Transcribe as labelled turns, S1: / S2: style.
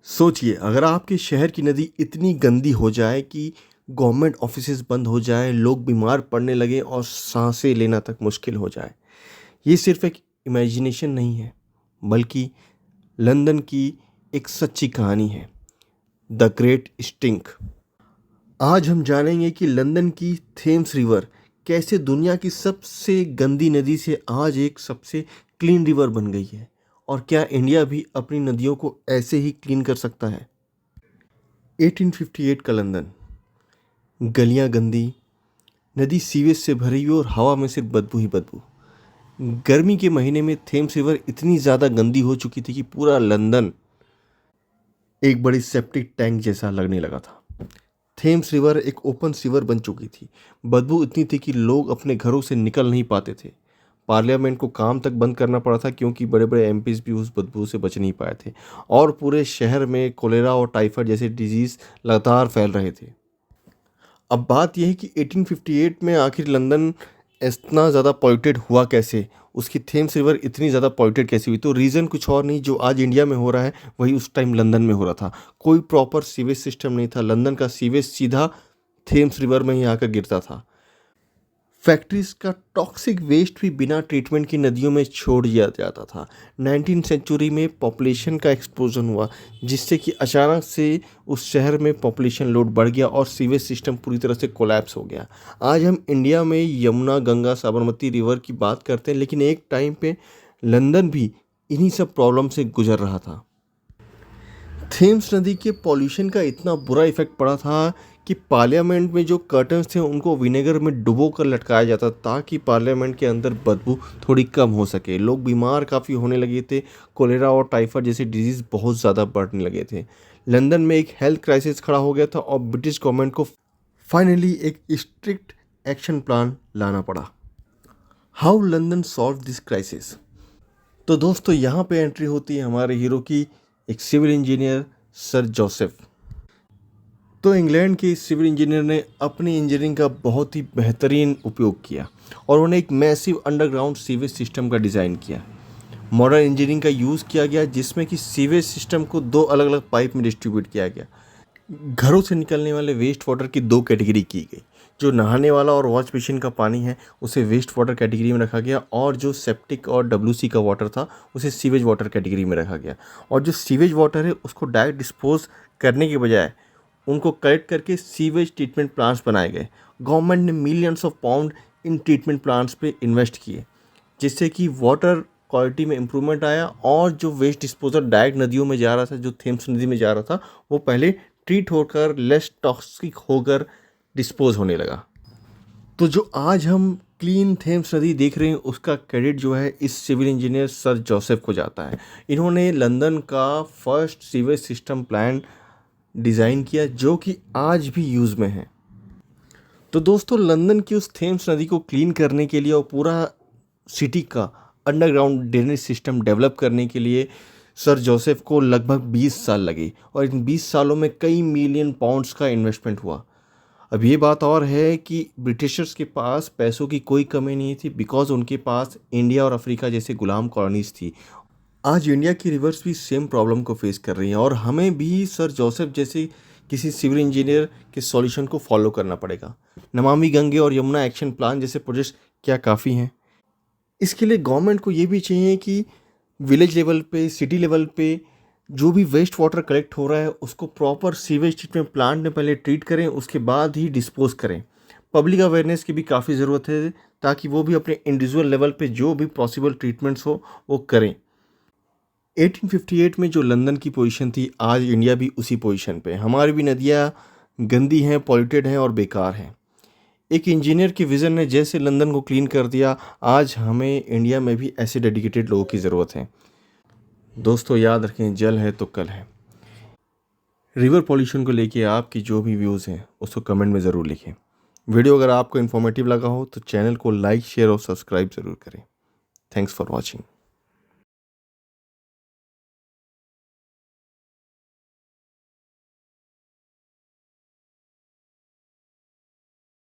S1: सोचिए अगर आपके शहर की नदी इतनी गंदी हो जाए कि गवर्नमेंट ऑफिसेज बंद हो जाए, लोग बीमार पड़ने लगें और सांसें लेना तक मुश्किल हो जाए। ये सिर्फ एक इमेजिनेशन नहीं है, बल्कि लंदन की एक सच्ची कहानी है, द ग्रेट स्टिंक। आज हम जानेंगे कि लंदन की थेम्स रिवर कैसे दुनिया की सबसे गंदी नदी से आज एक सबसे क्लीन रिवर बन गई है, और क्या इंडिया भी अपनी नदियों को ऐसे ही क्लीन कर सकता है। 1858 का लंदन, गलियां गंदी, नदी सीवेज से भरी हुई और हवा में सिर्फ बदबू ही बदबू। गर्मी के महीने में थेम्स रिवर इतनी ज़्यादा गंदी हो चुकी थी कि पूरा लंदन एक बड़ी सेप्टिक टैंक जैसा लगने लगा था। थेम्स रिवर एक ओपन सीवर बन चुकी थी। बदबू इतनी थी कि लोग अपने घरों से निकल नहीं पाते थे। पार्लियामेंट को काम तक बंद करना पड़ा था क्योंकि बड़े बड़े एमपीज भी उस बदबू से बच नहीं पाए थे, और पूरे शहर में कोलेरा और टाइफाइड जैसे डिजीज़ लगातार फैल रहे थे। अब बात यह है कि 1858 में आखिर लंदन इतना ज़्यादा पॉल्यूटेड हुआ कैसे, उसकी थेम्स रिवर इतनी ज़्यादा पॉल्यूटेड कैसे हुई। तो रीज़न कुछ और नहीं, जो आज इंडिया में हो रहा है वही उस टाइम लंदन में हो रहा था। कोई प्रॉपर सीवेज सिस्टम नहीं था। लंदन का सीवेज सीधा थेम्स रिवर में ही आकर गिरता था। फैक्ट्रीज का टॉक्सिक वेस्ट भी बिना ट्रीटमेंट की नदियों में छोड़ दिया जाता था। 19वीं सेंचुरी में पॉपुलेशन का एक्सप्लोजन हुआ, जिससे कि अचानक से उस शहर में पॉपुलेशन लोड बढ़ गया और सीवेज सिस्टम पूरी तरह से कोलैप्स हो गया। आज हम इंडिया में यमुना, गंगा, साबरमती रिवर की बात करते हैं, लेकिन एक टाइम पे लंदन भी इन्हीं सब प्रॉब्लम से गुजर रहा था। थेम्स नदी के पॉल्यूशन का इतना बुरा इफेक्ट पड़ा था कि पार्लियामेंट में जो कर्टन्स थे उनको विनेगर में डुबो कर लटकाया जाता ताकि पार्लियामेंट के अंदर बदबू थोड़ी कम हो सके। लोग बीमार काफ़ी होने लगे थे। कोलेरा और टाइफाइड जैसे डिजीज़ बहुत ज़्यादा बढ़ने लगे थे। लंदन में एक हेल्थ क्राइसिस खड़ा हो गया था और ब्रिटिश गवर्नमेंट को फाइनली एक स्ट्रिक्ट एक्शन प्लान लाना पड़ा। How London solve this crisis. तो दोस्तों यहाँ पे एंट्री होती है हमारे हीरो की, एक सिविल इंजीनियर सर जोसेफ। तो इंग्लैंड के सिविल इंजीनियर ने अपनी इंजीनियरिंग का बहुत ही बेहतरीन उपयोग किया और उन्होंने एक मैसिव अंडरग्राउंड सीवेज सिस्टम का डिज़ाइन किया। मॉडर्न इंजीनियरिंग का यूज़ किया गया, जिसमें कि सीवेज सिस्टम को दो अलग अलग पाइप में डिस्ट्रीब्यूट किया गया। घरों से निकलने वाले वेस्ट वाटर की दो कैटेगरी की गई। जो नहाने वाला और वॉश बेसिन का पानी है उसे वेस्ट वाटर कैटेगरी में रखा गया, और जो सेप्टिक और डब्ल्यूसी का वाटर था उसे सीवेज वाटर कैटेगरी में रखा गया। और जो सीवेज वाटर है उसको डायरेक्ट डिस्पोज करने के बजाय उनको कलेक्ट करके सीवेज ट्रीटमेंट प्लांट्स बनाए गए। गवर्नमेंट ने millions of pound in treatment plants पे इन्वेस्ट किए, जिससे कि वाटर क्वालिटी में इम्प्रूवमेंट आया, और जो वेस्ट डिस्पोजल डायरेक्ट नदियों में जा रहा था, जो थेम्स नदी में जा रहा था, वो पहले ट्रीट होकर लेस टॉक्सिक होकर डिस्पोज होने लगा। तो जो आज हम क्लीन थेम्स नदी देख रहे हैं उसका क्रेडिट जो है इस सिविल इंजीनियर सर जोसेफ को जाता है। इन्होंने लंदन का first sewage system plan design किया जो कि आज भी यूज़ में है। तो दोस्तों लंदन की उस थेम्स नदी को क्लीन करने के लिए और पूरा सिटी का अंडरग्राउंड ड्रेनेज सिस्टम डेवलप करने के लिए सर जोसेफ को लगभग 20 साल लगे, और इन 20 सालों में कई मिलियन पाउंड्स का इन्वेस्टमेंट हुआ। अब ये बात और है कि ब्रिटिशर्स के पास पैसों की कोई कमी नहीं थी, बिकॉज उनके पास इंडिया और अफ्रीका जैसे गुलाम कॉलोनीज थी। आज इंडिया की रिवर्स भी सेम प्रॉब्लम को फेस कर रही हैं, और हमें भी सर जोसेफ जैसे किसी सिविल इंजीनियर के सॉल्यूशन को फॉलो करना पड़ेगा। नमामि गंगे और यमुना एक्शन प्लान जैसे प्रोजेक्ट्स क्या काफ़ी हैं? इसके लिए गवर्नमेंट को ये भी चाहिए कि विलेज लेवल पे, सिटी लेवल पे जो भी वेस्ट वाटर कलेक्ट हो रहा है उसको प्रॉपर सीवेज ट्रीटमेंट प्लांट में पहले ट्रीट करें, उसके बाद ही डिस्पोज करें। पब्लिक अवेयरनेस की भी काफ़ी ज़रूरत है ताकि वो भी अपने इंडिविजुअल लेवल पे जो भी पॉसिबल ट्रीटमेंट्स हो वो करें। 1858 में जो लंदन की पोजीशन थी, आज इंडिया भी उसी पोजीशन पे। हमारी भी नदियाँ गंदी हैं, पॉल्यूटेड हैं और बेकार हैं। एक इंजीनियर के विज़न ने जैसे लंदन को क्लीन कर दिया, आज हमें इंडिया में भी ऐसे डेडिकेटेड लोगों की ज़रूरत है। दोस्तों याद रखें, जल है तो कल है। रिवर पॉल्यूशन को लेके आपकी जो भी व्यूज़ हैं उसको कमेंट में ज़रूर लिखें। वीडियो अगर आपको इन्फॉर्मेटिव लगा हो तो चैनल को लाइक, शेयर और सब्सक्राइब ज़रूर करें। Thanks for watching.